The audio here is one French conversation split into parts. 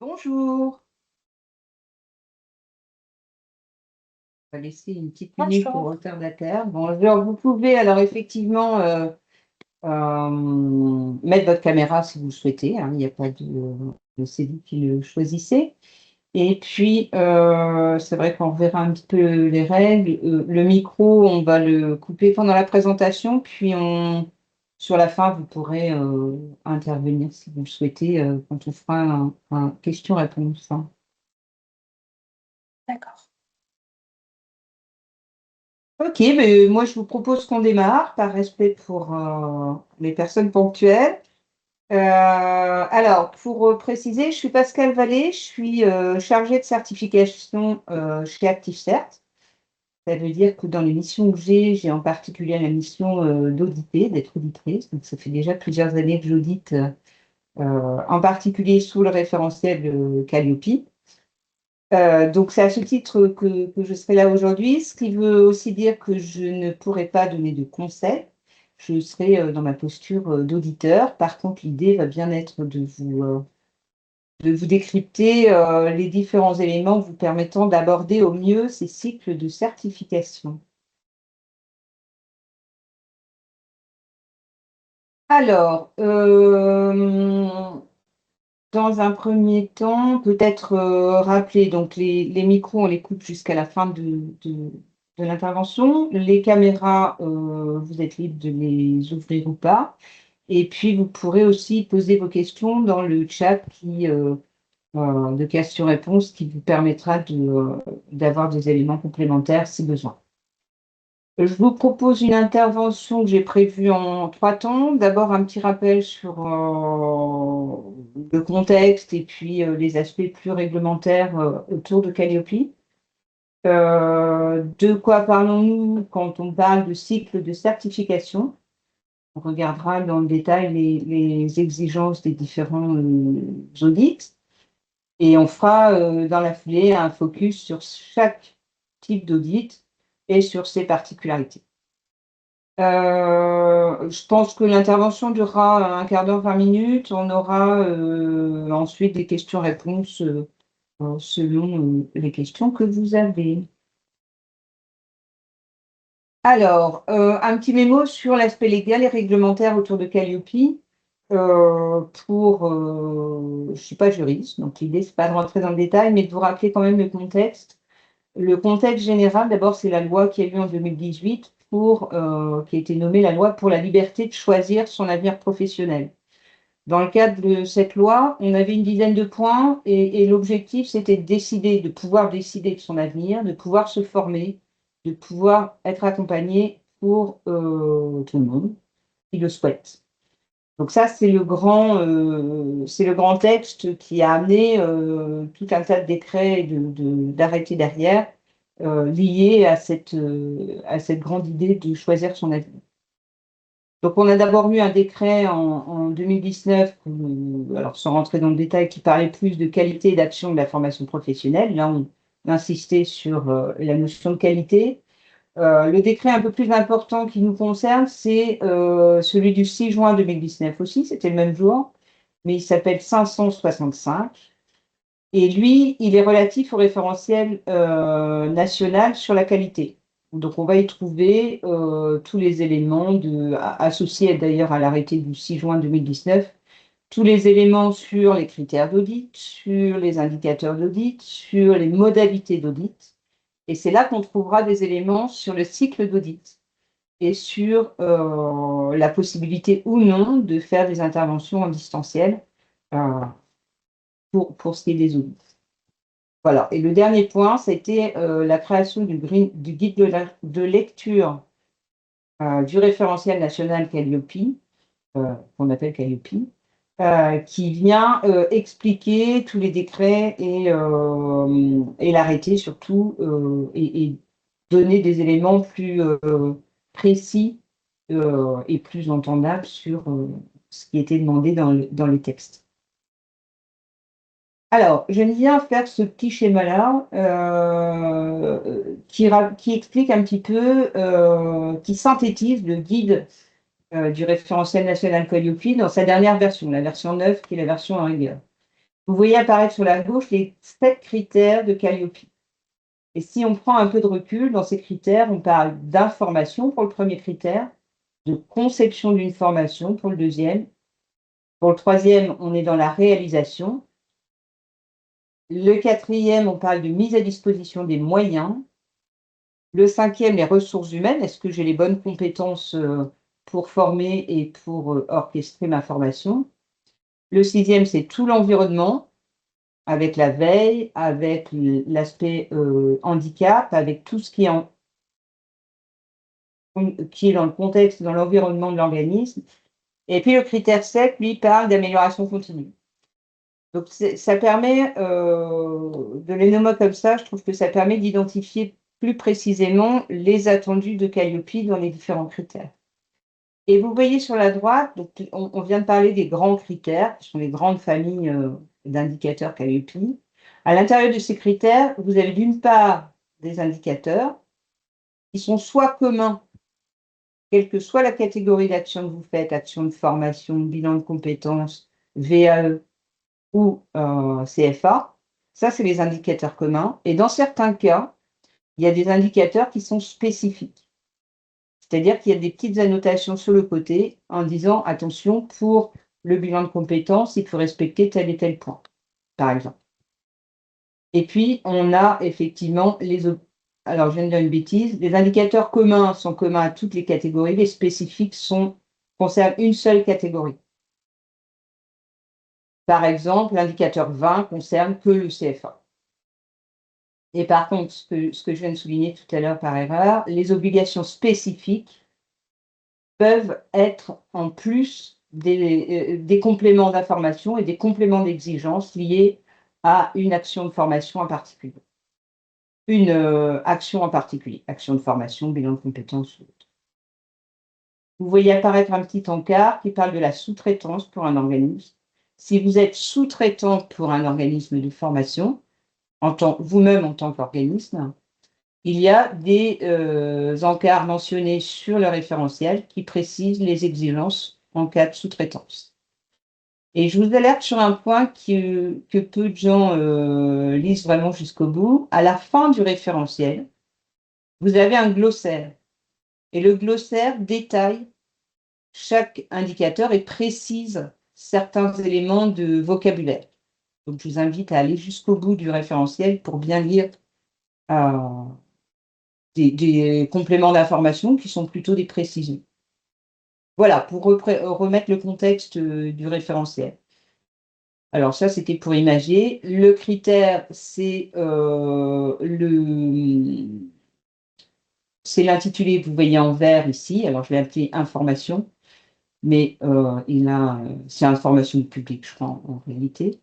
Bonjour. On va laisser une petite minute au Bonjour. retardataire. Bonjour, vous pouvez alors effectivement mettre votre caméra si vous le souhaitez, hein, il n'y a pas c'est vous qui le choisissez. Et puis, c'est vrai qu'on verra un petit peu les règles. Le micro, on va le couper pendant la présentation, puis sur la fin, vous pourrez intervenir si vous le souhaitez quand on fera un question-réponse, hein. D'accord. Ok, mais moi je vous propose qu'on démarre par respect pour les personnes ponctuelles. Alors, pour préciser, je suis Pascal Vallée, je suis chargée de certification chez ActiveCert. Ça veut dire que dans les missions que j'ai en particulier la mission d'auditer, d'être auditrice. Donc, ça fait déjà plusieurs années que j'audite, en particulier sous le référentiel Calliope. Donc, c'est à ce titre que je serai là aujourd'hui, ce qui veut aussi dire que je ne pourrai pas donner de conseils. Je serai dans ma posture d'auditeur. Par contre, l'idée va bien être de vous décrypter les différents éléments vous permettant d'aborder au mieux ces cycles de certification. Alors, dans un premier temps, peut-être rappeler, donc les micros, on les coupe jusqu'à la fin de l'intervention. Les caméras, vous êtes libre de les ouvrir ou pas. Et puis, vous pourrez aussi poser vos questions dans le chat de questions-réponses qui vous permettra d'avoir des éléments complémentaires si besoin. Je vous propose une intervention que j'ai prévue en 3 temps. D'abord, un petit rappel sur le contexte et puis les aspects plus réglementaires autour de Calliope. De quoi parlons-nous quand on parle de cycle de certification? On regardera dans le détail les exigences des différents audits et on fera dans la foulée un focus sur chaque type d'audit et sur ses particularités. Je pense que l'intervention durera un quart d'heure, 20 minutes. On aura ensuite des questions-réponses selon les questions que vous avez. Alors, un petit mémo sur l'aspect légal et réglementaire autour de Calliope. Je ne suis pas juriste, donc l'idée, c'est pas de rentrer dans le détail, mais de vous rappeler quand même le contexte. Le contexte général, d'abord, c'est la loi qui a eu en 2018 qui a été nommée la loi pour la liberté de choisir son avenir professionnel. Dans le cadre de cette loi, on avait une dizaine de points et l'objectif, c'était de décider, de pouvoir décider de son avenir, de pouvoir se former, de pouvoir être accompagné pour tout le monde qui le souhaite. Donc ça, c'est le grand texte qui a amené tout un tas de décrets et d'arrêtés derrière liés à cette grande idée de choisir son avenir. Donc on a d'abord eu un décret en 2019, alors sans rentrer dans le détail, qui parlait plus de qualité et d'action de la formation professionnelle. Là, on insistait sur la notion de qualité. Le décret un peu plus important qui nous concerne, c'est celui du 6 juin 2019 aussi, c'était le même jour, mais il s'appelle 565. Et lui, il est relatif au référentiel national sur la qualité. Donc, on va y trouver tous les éléments associés d'ailleurs à l'arrêté du 6 juin 2019, tous les éléments sur les critères d'audit, sur les indicateurs d'audit, sur les modalités d'audit. Et c'est là qu'on trouvera des éléments sur le cycle d'audit et sur la possibilité ou non de faire des interventions en distanciel euh, pour ce qui est des audits. Voilà. Et le dernier point, c'était la création du guide de lecture du référentiel national Calliope, qu'on appelle Calliope, qui vient expliquer tous les décrets et l'arrêté surtout, et donner des éléments plus précis et plus entendables sur ce qui était demandé dans les textes. Alors, j'aime bien faire ce petit schéma-là qui explique un petit peu, qui synthétise le guide du référentiel national Calliope dans sa dernière version, la version 9, qui est la version en rigueur. Vous voyez apparaître sur la gauche les 7 critères de Calliope. Et si on prend un peu de recul dans ces critères, on parle d'information pour le premier critère, de conception d'une formation pour le deuxième. Pour le troisième, on est dans la réalisation. Le quatrième, on parle de mise à disposition des moyens. Le cinquième, les ressources humaines. Est-ce que j'ai les bonnes compétences pour former et pour orchestrer ma formation? Le sixième, c'est tout l'environnement, avec la veille, avec l'aspect handicap, avec tout ce qui est dans le contexte, dans l'environnement de l'organisme. Et puis le critère 7, lui, parle d'amélioration continue. Donc ça permet, de les nommer comme ça, je trouve que ça permet d'identifier plus précisément les attendus de Calliope dans les différents critères. Et vous voyez sur la droite, donc on vient de parler des grands critères, qui sont les grandes familles d'indicateurs Calliope. À l'intérieur de ces critères, vous avez d'une part des indicateurs qui sont soit communs, quelle que soit la catégorie d'action que vous faites, action de formation, bilan de compétences, VAE ou CFA. Ça, c'est les indicateurs communs. Et dans certains cas, il y a des indicateurs qui sont spécifiques. C'est-à-dire qu'il y a des petites annotations sur le côté en disant, attention, pour le bilan de compétences, il faut respecter tel et tel point, par exemple. Et puis, on a effectivement alors je viens de dire une bêtise, les indicateurs communs sont communs à toutes les catégories, les spécifiques concernent une seule catégorie. Par exemple, l'indicateur 20 concerne que le CFA. Et par contre, ce que je viens de souligner tout à l'heure par erreur, les obligations spécifiques peuvent être en plus des compléments d'information et des compléments d'exigence liés à une action de formation en particulier. Une action en particulier, action de formation, bilan de compétences ou autre. Vous voyez apparaître un petit encart qui parle de la sous-traitance pour un organisme. Si vous êtes sous-traitant pour un organisme de formation, vous-même en tant qu'organisme, il y a des encarts mentionnés sur le référentiel qui précisent les exigences en cas de sous-traitance. Et je vous alerte sur un point que peu de gens lisent vraiment jusqu'au bout. À la fin du référentiel, vous avez un glossaire. Et le glossaire détaille chaque indicateur et précise certains éléments de vocabulaire. Donc, je vous invite à aller jusqu'au bout du référentiel pour bien lire des compléments d'information qui sont plutôt des précisions. Voilà, pour remettre le contexte du référentiel. Alors ça, c'était pour imager. Le critère, c'est l'intitulé que vous voyez en vert ici. Alors, je vais appeler information, mais c'est information publique, je crois, en réalité.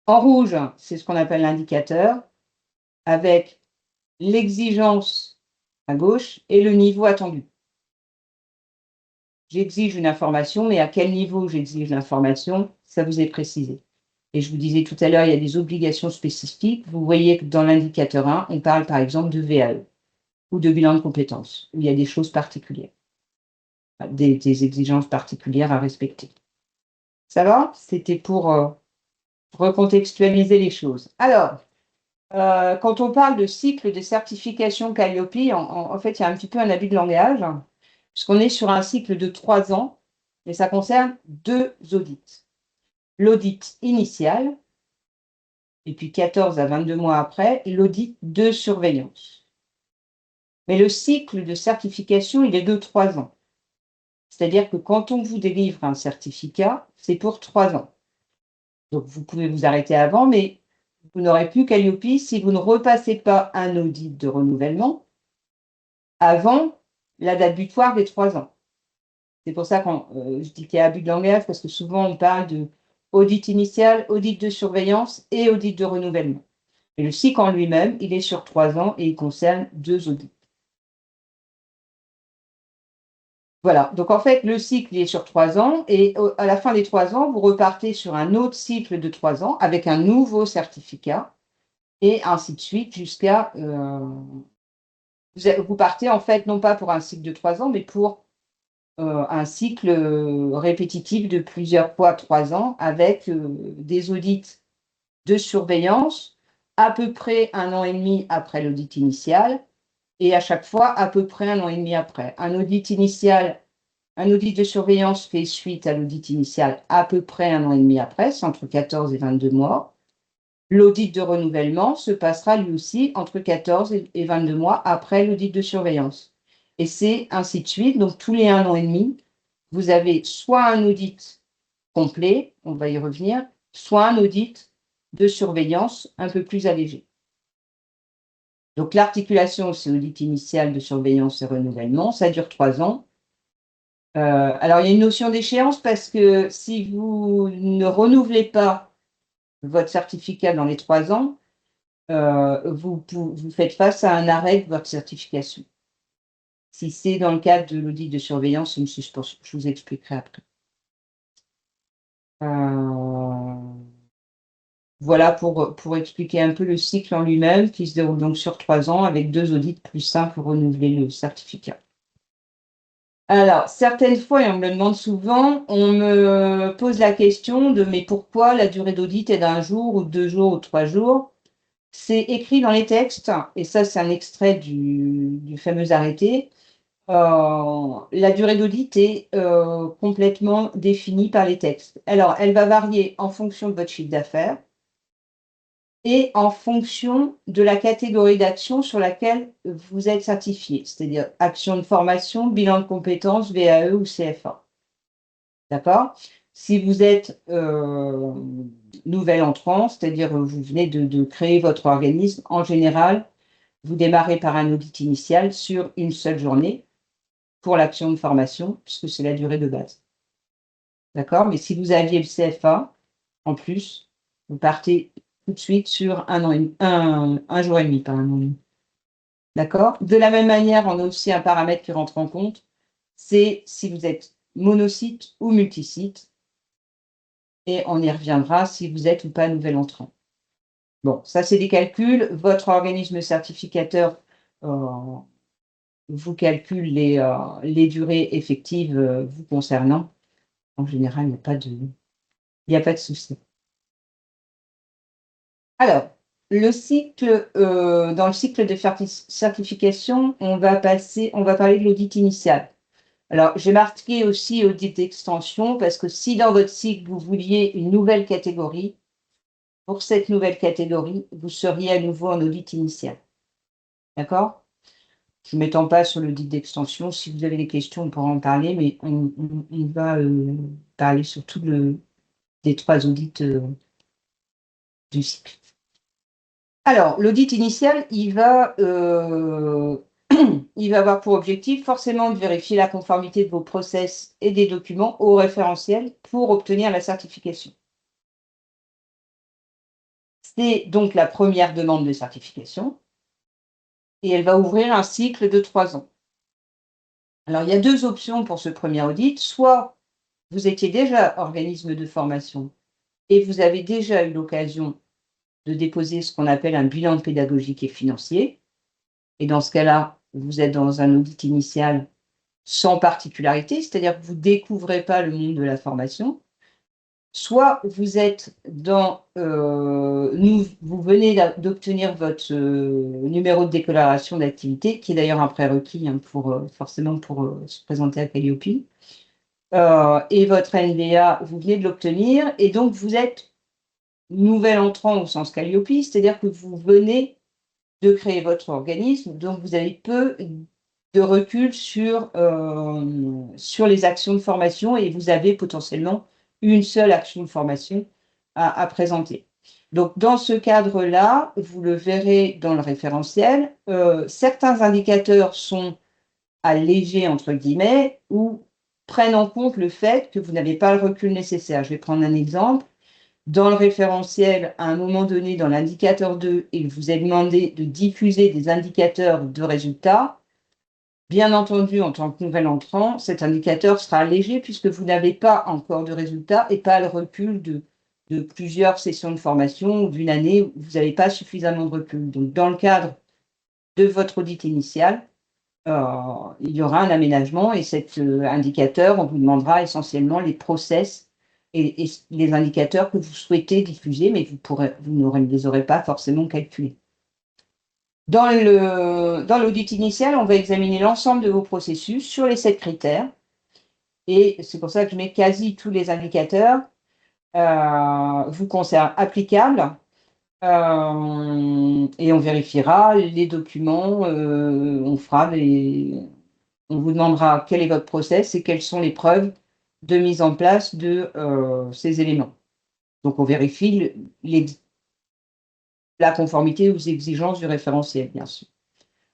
En rouge, c'est ce qu'on appelle l'indicateur, avec l'exigence à gauche et le niveau attendu. J'exige une information, mais à quel niveau j'exige l'information, ça vous est précisé. Et je vous disais tout à l'heure, il y a des obligations spécifiques. Vous voyez que dans l'indicateur 1, on parle par exemple de VAE ou de bilan de compétences, où il y a des choses particulières, des exigences particulières à respecter. Ça va? C'était pour recontextualiser les choses. Alors, quand on parle de cycle de certification Calliope, en fait, il y a un petit peu un abus de langage, puisqu'on est sur un cycle de 3 ans, et ça concerne 2 audits. L'audit initial, et puis 14 à 22 mois après, l'audit de surveillance. Mais le cycle de certification, il est de 3 ans. C'est-à-dire que quand on vous délivre un certificat, c'est pour 3 ans. Donc, vous pouvez vous arrêter avant, mais vous n'aurez plus Calliope si vous ne repassez pas un audit de renouvellement avant la date butoir des 3 ans. C'est pour ça que je dis qu'il y a abus de langage, parce que souvent on parle de audit initial, audit de surveillance et audit de renouvellement. Et le cycle en lui-même, il est sur 3 ans et il concerne 2 audits. Voilà, donc en fait, le cycle il est sur 3 ans et à la fin des 3 ans, vous repartez sur un autre cycle de 3 ans avec un nouveau certificat et ainsi de suite jusqu'à... vous partez en fait non pas pour un cycle de 3 ans, mais pour un cycle répétitif de plusieurs fois 3 ans avec des audits de surveillance, à peu près 1 an et demi après l'audit initial, et à chaque fois à peu près 1 an et demi après. Un audit de surveillance fait suite à l'audit initial à peu près 1 an et demi après, c'est entre 14 et 22 mois. L'audit de renouvellement se passera lui aussi entre 14 et 22 mois après l'audit de surveillance. Et c'est ainsi de suite. Donc, tous les 1 an et demi, vous avez soit un audit complet, on va y revenir, soit un audit de surveillance un peu plus allégé. Donc, l'articulation, c'est audit initial de surveillance et renouvellement, ça dure 3 ans. Alors, il y a une notion d'échéance parce que si vous ne renouvelez pas votre certificat dans les 3 ans, vous faites face à un arrêt de votre certification. Si c'est dans le cadre de l'audit de surveillance, c'est une suspension. Je vous expliquerai après. Voilà pour expliquer un peu le cycle en lui-même qui se déroule donc sur 3 ans avec 2 audits plus simples pour renouveler le certificat. Alors, certaines fois, et on me le demande souvent, on me pose la question de mais pourquoi la durée d'audit est d'1 jour ou 2 jours ou 3 jours? C'est écrit dans les textes, et ça c'est un extrait du fameux arrêté. La durée d'audit est complètement définie par les textes. Alors, elle va varier en fonction de votre chiffre d'affaires et en fonction de la catégorie d'action sur laquelle vous êtes certifié, c'est-à-dire action de formation, bilan de compétences, VAE ou CFA. D'accord? Si vous êtes nouvel entrant, c'est-à-dire vous venez de créer votre organisme, en général, vous démarrez par un audit initial sur une seule journée pour l'action de formation, puisque c'est la durée de base. D'accord? Mais si vous aviez le CFA, en plus, vous partez tout de suite sur un jour et demi, pas 1 an et demi. D'accord? De la même manière, on a aussi un paramètre qui rentre en compte, c'est si vous êtes monosite ou multisite, et on y reviendra si vous êtes ou pas nouvel entrant. Bon, ça c'est des calculs. Votre organisme certificateur vous calcule les durées effectives vous concernant. En général, il n'y a pas de souci. Alors, dans le cycle de certification, on va parler de l'audit initial. Alors, j'ai marqué aussi audit d'extension parce que si dans votre cycle, vous vouliez une nouvelle catégorie, pour cette nouvelle catégorie, vous seriez à nouveau en audit initial. D'accord? Je ne m'étends pas sur l'audit d'extension. Si vous avez des questions, on pourra en parler, mais on va parler surtout des 3 audits du cycle. Alors, l'audit initial, il va avoir pour objectif forcément de vérifier la conformité de vos process et des documents au référentiel pour obtenir la certification. C'est donc la première demande de certification et elle va ouvrir un cycle de 3 ans. Alors, il y a 2 options pour ce premier audit. Soit vous étiez déjà organisme de formation et vous avez déjà eu l'occasion de déposer ce qu'on appelle un bilan pédagogique et financier. Et dans ce cas-là, vous êtes dans un audit initial sans particularité, c'est-à-dire que vous ne découvrez pas le monde de la formation. Soit vous êtes vous venez d'obtenir votre numéro de déclaration d'activité, qui est d'ailleurs un prérequis forcément pour se présenter à Calliope. Et votre NVA, vous venez de l'obtenir, et donc vous êtes nouvel entrant au sens Calliope, c'est-à-dire que vous venez de créer votre organisme, donc vous avez peu de recul sur les actions de formation et vous avez potentiellement une seule action de formation à présenter. Donc, dans ce cadre-là, vous le verrez dans le référentiel, certains indicateurs sont allégés, entre guillemets, ou prennent en compte le fait que vous n'avez pas le recul nécessaire. Je vais prendre un exemple. Dans le référentiel, à un moment donné, dans l'indicateur 2, il vous est demandé de diffuser des indicateurs de résultats. Bien entendu, en tant que nouvel entrant, cet indicateur sera allégé puisque vous n'avez pas encore de résultats et pas le recul de plusieurs sessions de formation ou d'une année où vous n'avez pas suffisamment de recul. Donc, dans le cadre de votre audit initial, il y aura un aménagement et cet indicateur, on vous demandera essentiellement les process et les indicateurs que vous souhaitez diffuser, mais vous ne les aurez pas forcément calculés. Dans l'audit initial, on va examiner l'ensemble de vos processus sur les 7 critères, et c'est pour ça que je mets quasi tous les indicateurs vous concernent applicables, et on vérifiera les documents, on vous demandera quel est votre process et quelles sont les preuves de mise en place de ces éléments. Donc on vérifie la conformité aux exigences du référentiel, bien sûr.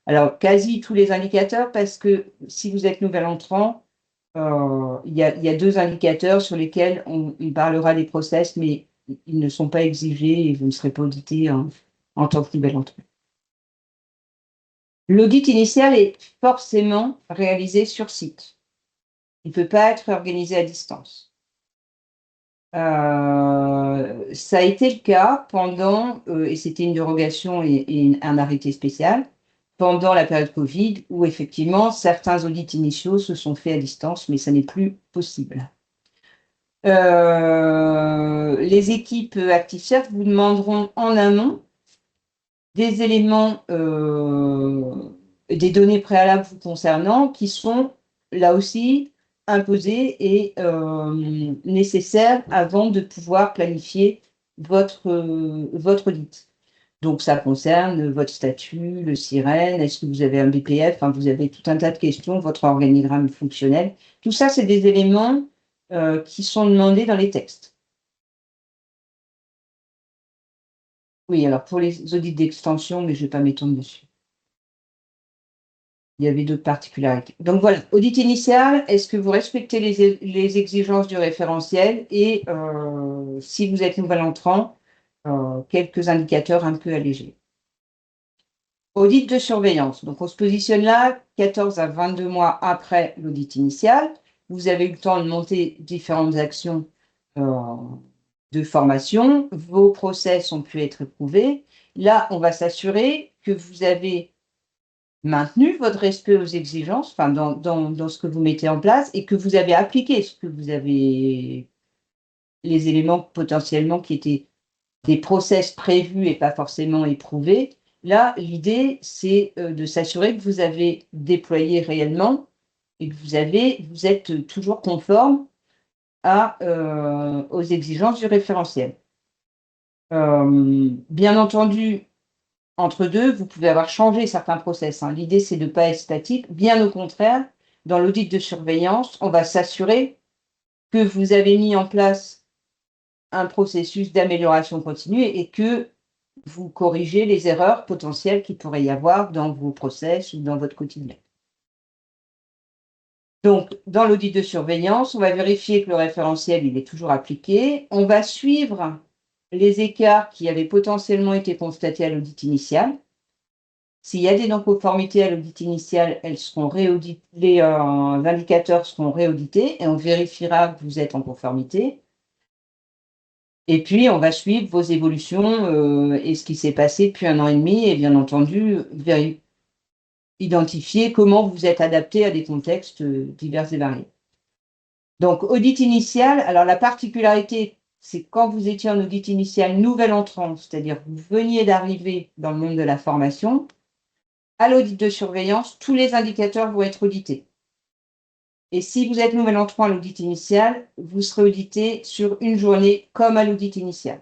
Alors, quasi tous les indicateurs, parce que si vous êtes nouvel entrant, il y a 2 indicateurs sur lesquels il parlera des process, mais ils ne sont pas exigés et vous ne serez pas audité en tant que nouvel entrant. L'audit initial est forcément réalisé sur site. Il ne peut pas être organisé à distance. Ça a été le cas pendant, et c'était une dérogation et un arrêté spécial, pendant la période Covid, où effectivement certains audits initiaux se sont faits à distance, mais ça n'est plus possible. Les équipes ActiveSearch vous demanderont en amont des éléments, des données préalables vous concernant, qui sont là aussi imposées et nécessaires avant de pouvoir planifier votre audit. Donc ça concerne votre statut, le SIREN, est-ce que vous avez un BPF, enfin, vous avez tout un tas de questions, votre organigramme fonctionnel. Tout ça, c'est des éléments qui sont demandés dans les textes. Oui, alors pour les audits d'extension, mais je ne vais pas m'étendre dessus. Il y avait d'autres particularités. Donc voilà, audit initial, est-ce que vous respectez les exigences du référentiel et si vous êtes nouvel entrant, quelques indicateurs un peu allégés. Audit de surveillance. Donc on se positionne là, 14 à 22 mois après l'audit initial. Vous avez eu le temps de monter différentes actions de formation. Vos process ont pu être éprouvés. Là, on va s'assurer que vous avez maintenu votre respect aux exigences, enfin dans ce que vous mettez en place, et que vous avez appliqué ce que vous avez, les éléments potentiellement qui étaient des process prévus et pas forcément éprouvés. Là, l'idée, c'est de s'assurer que vous avez déployé réellement et que vous êtes toujours conforme aux exigences du référentiel. Bien entendu, entre deux, vous pouvez avoir changé certains process, hein. L'idée, c'est de ne pas être statique. Bien au contraire, dans l'audit de surveillance, on va s'assurer que vous avez mis en place un processus d'amélioration continue et que vous corrigez les erreurs potentielles qu'il pourrait y avoir dans vos process ou dans votre quotidien. Donc, dans l'audit de surveillance, on va vérifier que le référentiel il est toujours appliqué. On va suivre les écarts qui avaient potentiellement été constatés à l'audit initial. S'il y a des non-conformités à l'audit initial, les indicateurs seront réaudités et on vérifiera que vous êtes en conformité. Et puis, on va suivre vos évolutions et ce qui s'est passé depuis 1 an et demi et bien entendu, identifier comment vous êtes adapté à des contextes divers et variés. Donc, audit initial, alors la particularité, c'est quand vous étiez en audit initial nouvel entrant, c'est-à-dire que vous veniez d'arriver dans le monde de la formation, à l'audit de surveillance, tous les indicateurs vont être audités. Et si vous êtes nouvel entrant à l'audit initial, vous serez audité sur une journée comme à l'audit initial.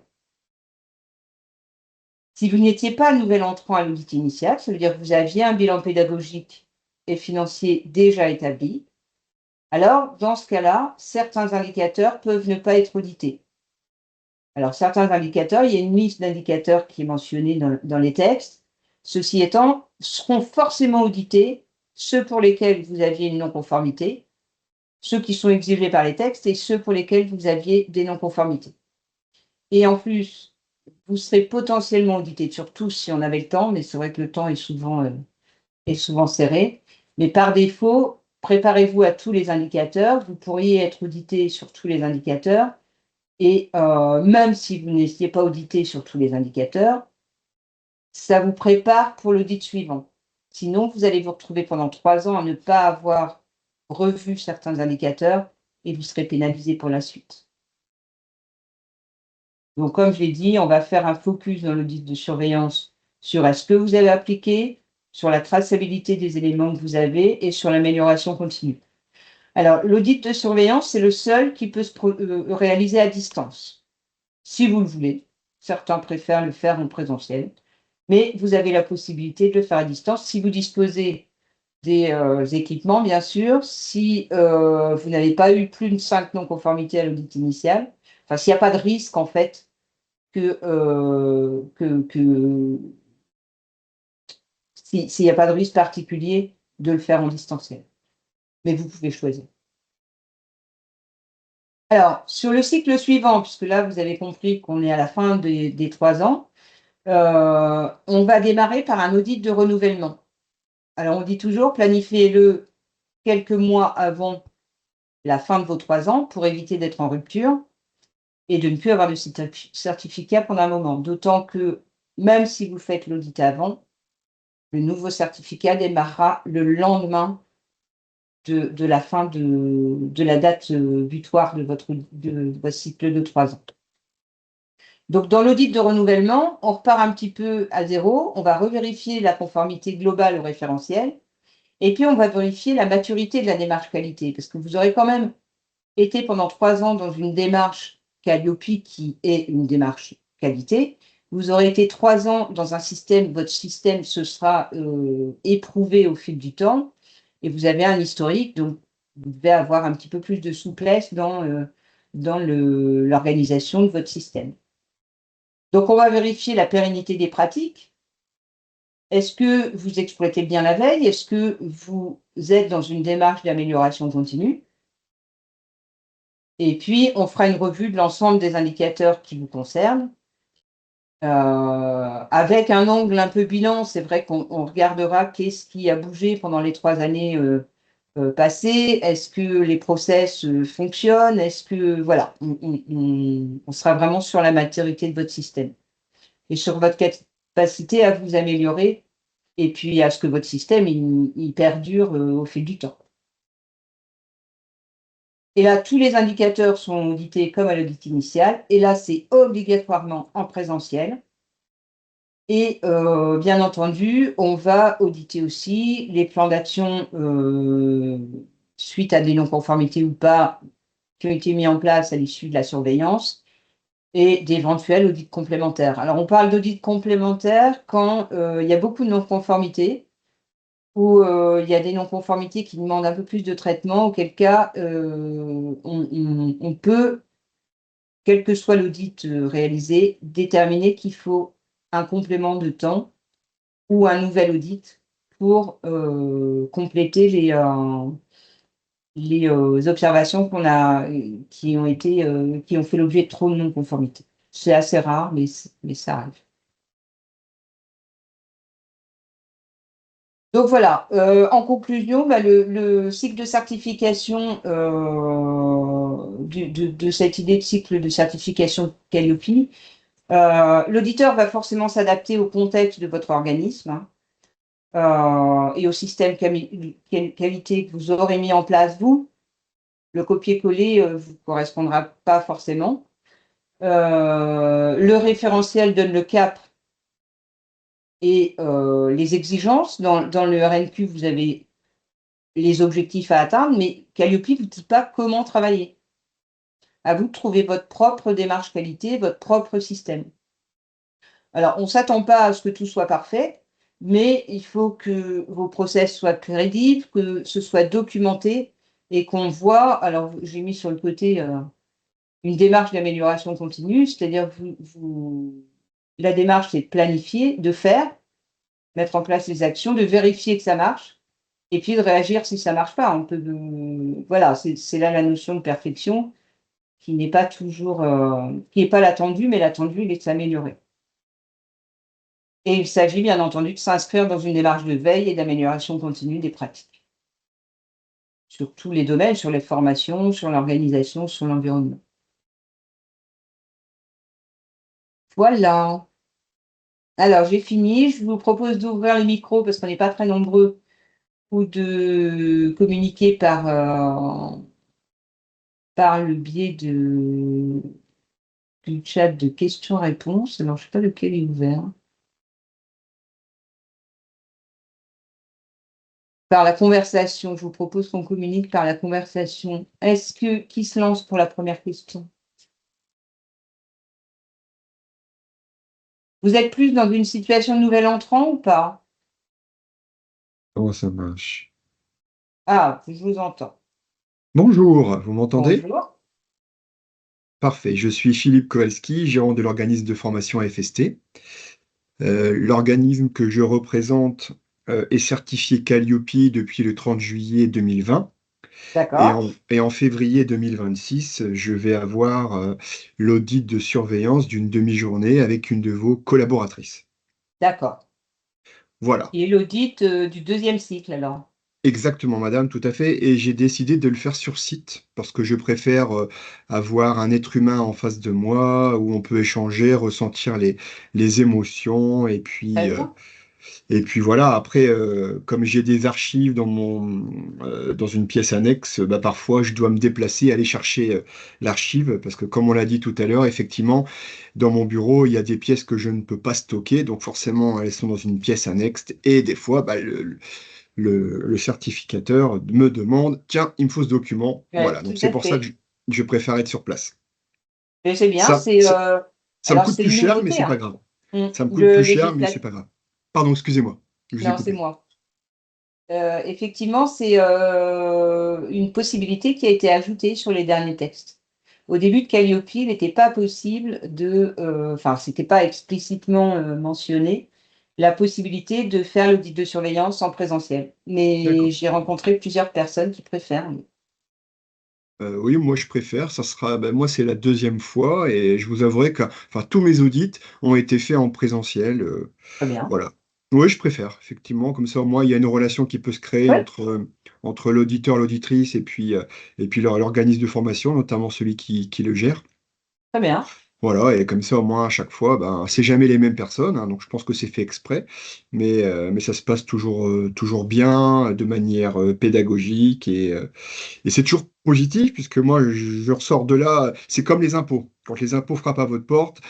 Si vous n'étiez pas nouvel entrant à l'audit initial, ça veut dire que vous aviez un bilan pédagogique et financier déjà établi, alors dans ce cas-là, certains indicateurs peuvent ne pas être audités. Alors certains indicateurs, il y a une liste d'indicateurs qui est mentionnée dans les textes. Ceci étant, seront forcément audités ceux pour lesquels vous aviez une non-conformité, ceux qui sont exigés par les textes et ceux pour lesquels vous aviez des non-conformités. Et en plus, vous serez potentiellement audité sur tous si on avait le temps, mais c'est vrai que le temps est souvent serré. Mais par défaut, préparez-vous à tous les indicateurs. Vous pourriez être audité sur tous les indicateurs. Et même si vous n'étiez pas audité sur tous les indicateurs, ça vous prépare pour l'audit suivant. Sinon, vous allez vous retrouver pendant 3 ans à ne pas avoir revu certains indicateurs et vous serez pénalisé pour la suite. Donc, comme je l'ai dit, on va faire un focus dans l'audit de surveillance sur ce que vous avez appliqué, sur la traçabilité des éléments que vous avez et sur l'amélioration continue. Alors, l'audit de surveillance, c'est le seul qui peut se réaliser à distance, si vous le voulez. Certains préfèrent le faire en présentiel, mais vous avez la possibilité de le faire à distance si vous disposez des équipements, bien sûr, si vous n'avez pas eu plus de 5 non-conformités à l'audit initial, enfin, s'il n'y a pas de risque, en fait, s'il n'y a pas de risque particulier de le faire en distanciel. Mais vous pouvez choisir. Alors, sur le cycle suivant, puisque là, vous avez compris qu'on est à la fin des 3 ans, on va démarrer par un audit de renouvellement. Alors, on dit toujours, planifiez-le quelques mois avant la fin de vos 3 ans pour éviter d'être en rupture et de ne plus avoir de certificat pendant un moment. D'autant que même si vous faites l'audit avant, le nouveau certificat démarrera le lendemain de la fin de la date butoir de votre cycle de 3 ans. Donc, dans l'audit de renouvellement, on repart un petit peu à zéro, on va revérifier la conformité globale au référentiel, et puis on va vérifier la maturité de la démarche qualité, parce que vous aurez quand même été pendant 3 ans dans une démarche Calliope qui est une démarche qualité. Vous aurez été 3 ans dans un système, votre système se sera éprouvé au fil du temps, et vous avez un historique, donc vous devez avoir un petit peu plus de souplesse dans l'organisation de votre système. Donc, on va vérifier la pérennité des pratiques. Est-ce que vous exploitez bien la veille? Est-ce que vous êtes dans une démarche d'amélioration continue? Et puis, on fera une revue de l'ensemble des indicateurs qui vous concernent. Avec un angle un peu bilan, c'est vrai qu'on regardera qu'est-ce qui a bougé pendant les 3 années passées. Est-ce que les process fonctionnent? Est-ce que, voilà, on sera vraiment sur la maturité de votre système et sur votre capacité à vous améliorer et puis à ce que votre système il perdure au fil du temps. Et là, tous les indicateurs sont audités comme à l'audit initial. Et là, c'est obligatoirement en présentiel. Et bien entendu, on va auditer aussi les plans d'action suite à des non-conformités ou pas qui ont été mis en place à l'issue de la surveillance et d'éventuels audits complémentaires. Alors, on parle d'audits complémentaires quand il y a beaucoup de non-conformités ou il y a des non-conformités qui demandent un peu plus de traitement, auquel cas on peut, quel que soit l'audit réalisé, déterminer qu'il faut un complément de temps ou un nouvel audit pour compléter les observations qui ont fait l'objet de trop de non-conformités. C'est assez rare, mais ça arrive. Donc voilà, en conclusion, bah, le cycle de certification de cette idée de cycle de certification Calliope, l'auditeur va forcément s'adapter au contexte de votre organisme, et au système qualité que vous aurez mis en place, vous. Le copier-coller ne vous correspondra pas forcément. Le référentiel donne le cap et les exigences. Dans le RNQ, vous avez les objectifs à atteindre, mais Calliope ne vous dit pas comment travailler. À vous de trouver votre propre démarche qualité, votre propre système. Alors, on ne s'attend pas à ce que tout soit parfait, mais il faut que vos process soient crédibles, que ce soit documenté et qu'on voit. Alors, j'ai mis sur le côté une démarche d'amélioration continue, c'est-à-dire la démarche, c'est de planifier, de faire, mettre en place les actions, de vérifier que ça marche, et puis de réagir si ça ne marche pas. Voilà, c'est là la notion de perfection qui n'est pas toujours, qui n'est pas l'attendu, mais l'attendu, il est de s'améliorer. Et il s'agit bien entendu de s'inscrire dans une démarche de veille et d'amélioration continue des pratiques, sur tous les domaines, sur les formations, sur l'organisation, sur l'environnement. Voilà. Alors, j'ai fini. Je vous propose d'ouvrir le micro parce qu'on n'est pas très nombreux ou de communiquer par le biais du chat de questions-réponses. Alors, je ne sais pas lequel est ouvert. Par la conversation, je vous propose qu'on communique par la conversation. Qui se lance pour la première question? Vous êtes plus dans une situation de nouvel entrant ou pas? Comment ça marche? Ah, je vous entends. Bonjour, vous m'entendez? Bonjour. Parfait, je suis Philippe Kowalski, gérant de l'organisme de formation FST. L'organisme que je représente est certifié Calliope depuis le 30 juillet 2020 D'accord. et en février 2026, je vais avoir l'audit de surveillance d'une demi-journée avec une de vos collaboratrices. D'accord. Voilà. Et l'audit du deuxième cycle, alors? Exactement, madame, tout à fait. Et j'ai décidé de le faire sur site parce que je préfère avoir un être humain en face de moi où on peut échanger, ressentir les émotions. Très bien. Et puis voilà, après, comme j'ai des archives dans une pièce annexe, bah, parfois je dois me déplacer, aller chercher l'archive parce que comme on l'a dit tout à l'heure, effectivement, dans mon bureau, il y a des pièces que je ne peux pas stocker. Donc forcément, elles sont dans une pièce annexe. Et des fois, bah, le certificateur me demande, tiens, il me faut ce document. Ouais, Voilà, tout donc c'est à pour ça que fait. je préfère être sur place. Et c'est bien, Ça, ça, ça me alors coûte c'est plus une cher, mais nouveauté, c'est pas hein. grave. Mmh. Ça me coûte Le plus cher, mais c'est législat pas grave. Pardon, excusez-moi, je vous ai Non, c'est coupé. moi. Effectivement, c'est, une possibilité qui a été ajoutée sur les derniers textes. Au début de Calliope, il n'était pas possible enfin, c'était pas explicitement, mentionné, la possibilité de faire l'audit de surveillance en présentiel. Mais D'accord. j'ai rencontré plusieurs personnes qui préfèrent. Oui, moi je préfère. Ça sera, ben, moi c'est la deuxième fois et je vous avouerai que, enfin, tous mes audits ont été faits en présentiel. Très bien. Voilà. Oui, je préfère, effectivement. Comme ça, au moins, il y a une relation qui peut se créer Ouais, entre l'auditeur, l'auditrice et puis l'organisme de formation, notamment celui qui le gère. très bien. Voilà, et comme ça, au moins, à chaque fois, ben, c'est jamais les mêmes personnes, hein, donc je pense que c'est fait exprès, mais ça se passe toujours bien, de manière pédagogique, et c'est toujours positif, puisque moi, je ressors de là, c'est comme les impôts. Quand les impôts frappent à votre porte,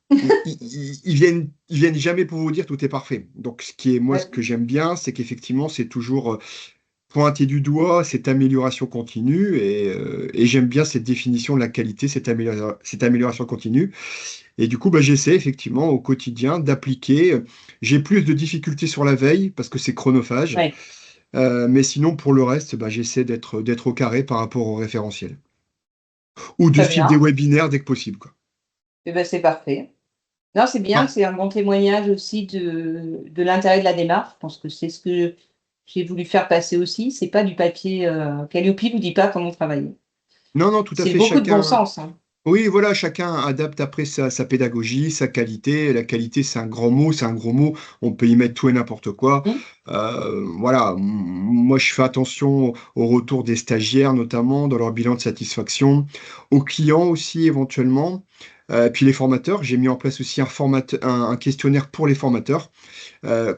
ils viennent jamais pour vous dire tout est parfait. Donc, moi, ce Ouais, que j'aime bien, c'est qu'effectivement, c'est toujours pointer du doigt cette amélioration continue, et j'aime bien cette définition de la qualité, cette amélioration continue. Et du coup, bah, j'essaie effectivement au quotidien d'appliquer. J'ai plus de difficultés sur la veille parce que c'est chronophage, ouais, mais sinon, pour le reste, bah, j'essaie d'être au carré par rapport au référentiel. Ou de très suivre des bien. webinaires dès que possible, quoi. Et ben, c'est parfait. Non, c'est bien, Ah, c'est un bon témoignage aussi de l'intérêt de la démarche. Je pense que c'est ce que j'ai voulu faire passer aussi. C'est pas du papier, Calliope vous dit pas comment travailler. non, non, tout à C'est fait, beaucoup de bon chacun. sens, hein. Oui, voilà, chacun adapte après sa pédagogie, sa qualité. La qualité, c'est un grand mot, c'est un gros mot. On peut y mettre tout et n'importe quoi. Mmh. Voilà, moi, je fais attention au retour des stagiaires, notamment dans leur bilan de satisfaction, aux clients aussi, éventuellement. Puis les formateurs, j'ai mis en place aussi un questionnaire pour les formateurs.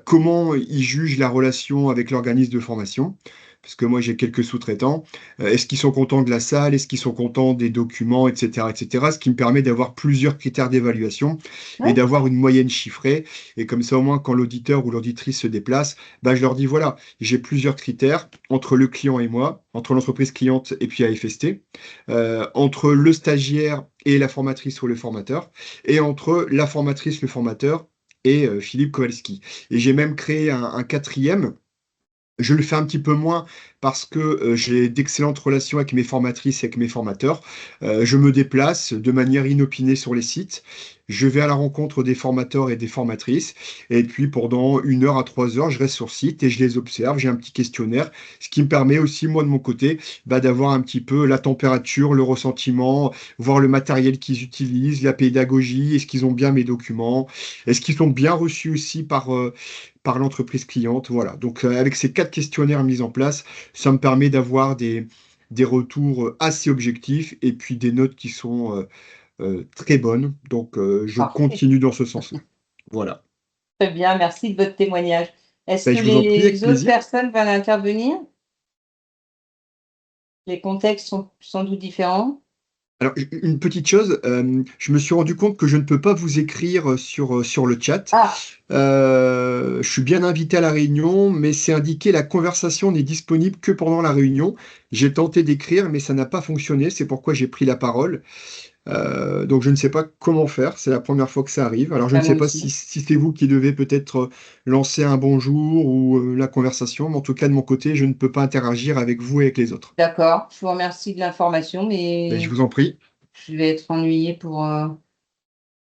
Comment ils jugent la relation avec l'organisme de formation? Parce que moi, j'ai quelques sous-traitants. Est-ce qu'ils sont contents de la salle? Est-ce qu'ils sont contents des documents, etc., etc. Ce qui me permet d'avoir plusieurs critères d'évaluation et Ouais, d'avoir une moyenne chiffrée. Et comme ça, au moins, quand l'auditeur ou l'auditrice se déplace, bah, je leur dis, voilà, j'ai plusieurs critères entre le client et moi, entre l'entreprise cliente et puis AFST, entre le stagiaire et la formatrice ou le formateur, et entre la formatrice, le formateur et Philippe Kowalski. Et j'ai même créé un quatrième. Je le fais un petit peu moins parce que j'ai d'excellentes relations avec mes formatrices et avec mes formateurs. Je me déplace de manière inopinée sur les sites. Je vais à la rencontre des formateurs et des formatrices. Et puis pendant 1 heure à 3 heures, je reste sur site et je les observe. J'ai un petit questionnaire, ce qui me permet aussi, moi de mon côté, bah, d'avoir un petit peu la température, le ressentiment, voir le matériel qu'ils utilisent, la pédagogie, est-ce qu'ils ont bien mes documents, est-ce qu'ils sont bien reçus aussi par l'entreprise cliente. Voilà. Donc, avec ces 4 questionnaires mis en place, ça me permet d'avoir des retours assez objectifs et puis des notes qui sont très bonnes. Donc, je parfait. continue dans ce sens-là. Voilà. Très bien, merci de votre témoignage. Est-ce Ben, que je vous en prie, avec les autres plaisir. personnes veulent intervenir? Les contextes sont sans doute différents. Alors, une petite chose, je me suis rendu compte que je ne peux pas vous écrire sur le chat. Ah, Je suis bien invité à la réunion, mais c'est indiqué la conversation n'est disponible que pendant la réunion. J'ai tenté d'écrire, mais ça n'a pas fonctionné. C'est pourquoi j'ai pris la parole. Donc, je ne sais pas comment faire. C'est la première fois que ça arrive. Alors, je ne bah, sais moi pas si, aussi. si c'est vous qui devez peut-être lancer un bonjour ou la conversation, mais en tout cas, de mon côté, je ne peux pas interagir avec vous et avec les autres. D'accord, je vous remercie de l'information, Ben, je mais vous en prie. je vais être ennuyée pour.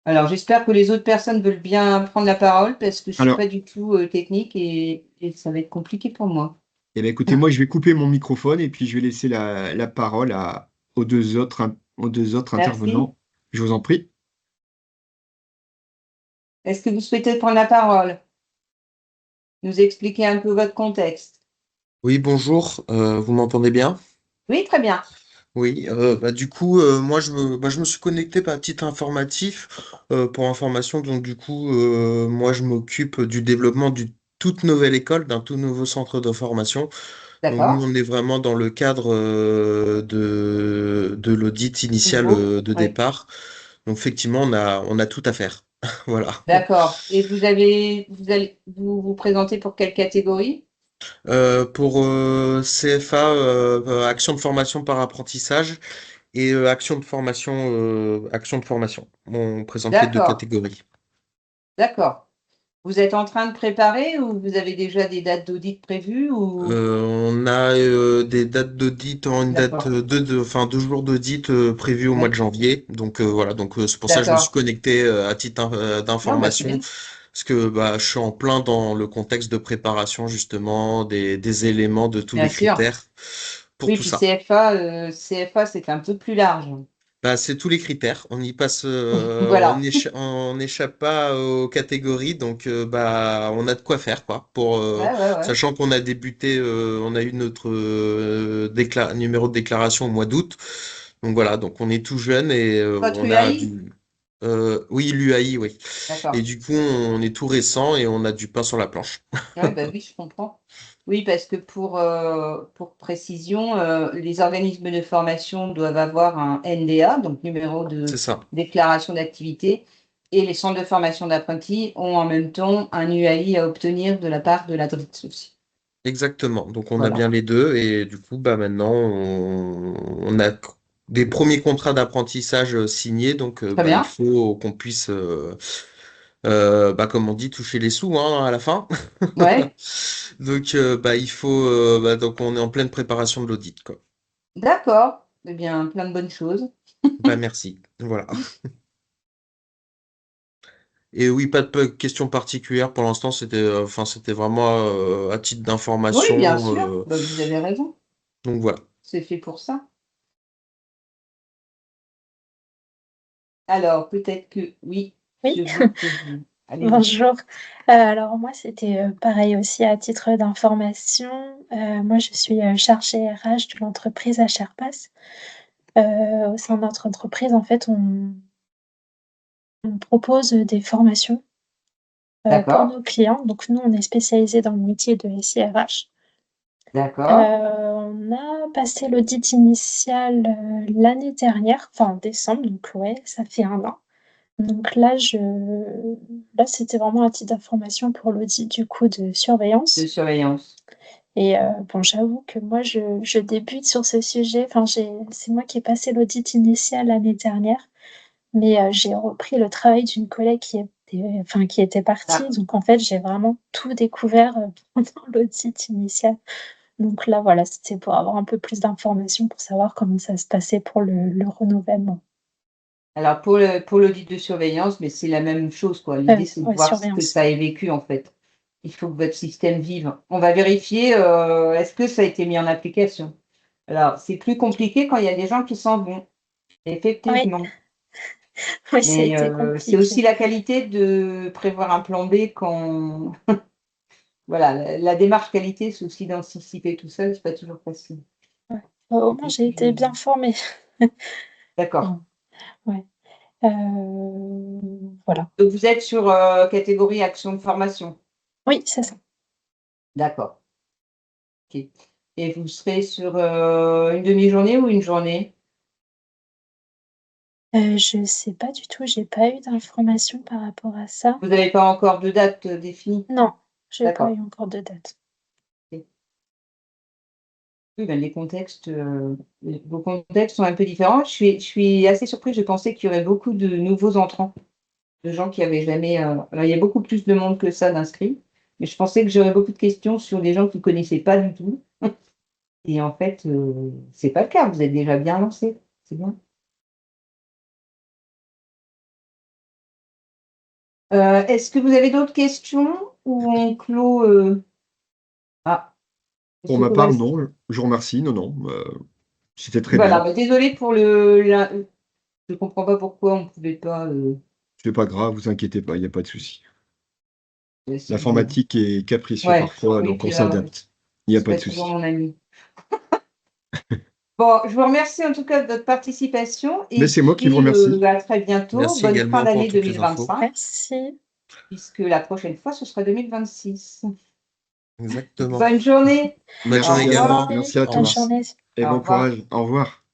Alors, j'espère que les autres personnes veulent bien prendre la parole parce que je suis Alors, pas du tout technique et ça va être compliqué pour moi. eh bien, écoutez, moi, je vais couper mon microphone et puis je vais laisser la parole aux deux autres Merci. intervenants. Je vous en prie. Est-ce que vous souhaitez prendre la parole? Nous expliquer un peu votre contexte? Oui, bonjour, vous m'entendez bien? Oui, très bien. Oui, du coup, moi je me suis connecté par titre informatif pour information. Donc du coup, moi je m'occupe du développement d'une toute nouvelle école, d'un tout nouveau centre de formation. Donc nous, D'accord. on est vraiment dans le cadre de l'audit initial Nouveau. de Oui. départ. Donc effectivement, on a tout à faire. Voilà. D'accord. Et vous allez vous présenter pour quelle catégorie? Pour CFA, action de formation par apprentissage. Et action de formation. On présente les deux D'accord. catégories. D'accord. Vous êtes en train de préparer ou vous avez déjà des dates d'audit prévues ou? On a des dates d'audit, une date D'accord. enfin 2 jours d'audit prévus au mois de Oui. janvier. Donc voilà, donc c'est pour ça que je me suis D'accord. connecté à titre Non, bah, c'est d'information, bien. parce que bah, je suis en plein dans le contexte de préparation justement des éléments de tous Bien les sûr. critères pour Oui, tout puis ça. CFA, c'est un peu plus large. Bah, c'est tous les critères. On y passe, Voilà. on n'échappe pas aux catégories, donc bah on a de quoi faire quoi. Pour Ouais, ouais, ouais. sachant qu'on a débuté, on a eu notre numéro de déclaration au mois d'août. Donc voilà, donc on est tout jeune et Votre on a UAI? du, oui l'UAI oui. Et D'accord. du coup on est tout récent et on a du pain sur la planche. Ouais, bah, oui, je comprends. Oui, parce que pour précision, les organismes de formation doivent avoir un NDA, donc numéro C'est de ça. déclaration d'activité, et les centres de formation d'apprentis ont en même temps un UAI à obtenir de la part de la DRITS aussi. Exactement. Donc on a Voilà. bien les deux et du coup bah maintenant on a des premiers contrats d'apprentissage signés donc Très bah il bien. faut qu'on puisse bah comme on dit toucher les sous hein, à la fin. Ouais, Donc bah il faut bah, donc on est en pleine préparation de l'audit quoi. d'accord. Eh bien, plein de bonnes choses. Bah merci. Voilà. Et oui, pas de questions particulières pour l'instant, c'était enfin c'était vraiment à titre Oui, d'information bien sûr. Bah, vous avez raison. donc voilà. C'est fait pour ça. Alors, peut-être que oui, Oui, je vois que vous. Allez-y. bonjour. Alors moi, c'était pareil aussi à titre d'information. Moi, je suis chargée RH de l'entreprise HRPass. Au sein de notre entreprise, en fait, on propose des formations pour D'accord, nos clients. Donc nous, on est spécialisé dans le métier de SIRH. d'accord. On a passé l'audit initial l'année dernière, enfin en décembre, donc ouais, ça fait 1 an. Donc là, c'était vraiment à titre d'information pour l'audit du coup de De surveillance surveillance. et bon, j'avoue que moi je débute sur ce sujet, enfin c'est moi qui ai passé l'audit initial l'année dernière, mais j'ai repris le travail d'une collègue qui était partie, Ah, donc en fait, j'ai vraiment tout découvert, pendant l'audit initial. Donc là, voilà, c'était pour avoir un peu plus d'informations pour savoir comment ça se passait pour le renouvellement. alors pour l'audit de surveillance, mais c'est la même chose, quoi. L'idée, c'est de Ouais, voir ce que surveillance. ça a vécu, en fait. Il faut que votre système vive. On va vérifier, est-ce que ça a été mis en application? Alors, c'est plus compliqué quand il y a des gens qui s'en vont, Oui, effectivement. oui, ça a Mais été c'est aussi compliqué. la qualité de prévoir un plan B quand voilà, la démarche qualité, c'est aussi d'anticiper tout ça, c'est pas toujours facile. Ouais. Au Il moins faut j'ai été bien formée. d'accord. Enfin, ouais, voilà. Donc vous êtes sur, catégorie action de formation? Oui, c'est ça. D'accord, OK, et vous serez sur, une demi-journée ou une journée? Je sais pas du tout, j'ai pas eu d'informations par rapport à ça. Vous n'avez pas encore de date définie? Non, j'ai pas D'accord. eu encore de date. Oui, ben, vos contextes sont un peu différents. Je suis assez surprise, je pensais qu'il y aurait beaucoup de nouveaux entrants, de gens qui avaient jamais. Alors, il y a beaucoup plus de monde que ça d'inscrits, mais je pensais que j'aurais beaucoup de questions sur des gens qui ne connaissaient pas du tout. Et en fait, c'est pas le cas, vous êtes déjà bien lancé. C'est bien. Est-ce que vous avez d'autres questions ou on clôt Ah, Pour monsieur ma part, Kovalski. non. Je vous remercie. Non, non. C'était très Voilà, bien. bah, désolée pour je comprends pas pourquoi on ne pouvait pas. C'est pas grave, vous inquiétez pas, il n'y a pas de souci. Si vous- L'informatique est capricieux Ouais, parfois, oui, donc on puis là, s'adapte. Il n'y a c'est pas pas de toujours souci. mon ami. Bon, je vous remercie en tout cas de votre participation Mais et c'est moi qui vous puis remercie. à très bientôt. Merci Bonne fin également pour d'année toutes les infos. 2025, Merci. puisque la prochaine fois, ce sera 2026. Exactement. Bonne journée. Bonne Au journée Merci à, revoir. également. merci à Au Bonne revoir. tous journée. et Au bon revoir. courage. Au revoir.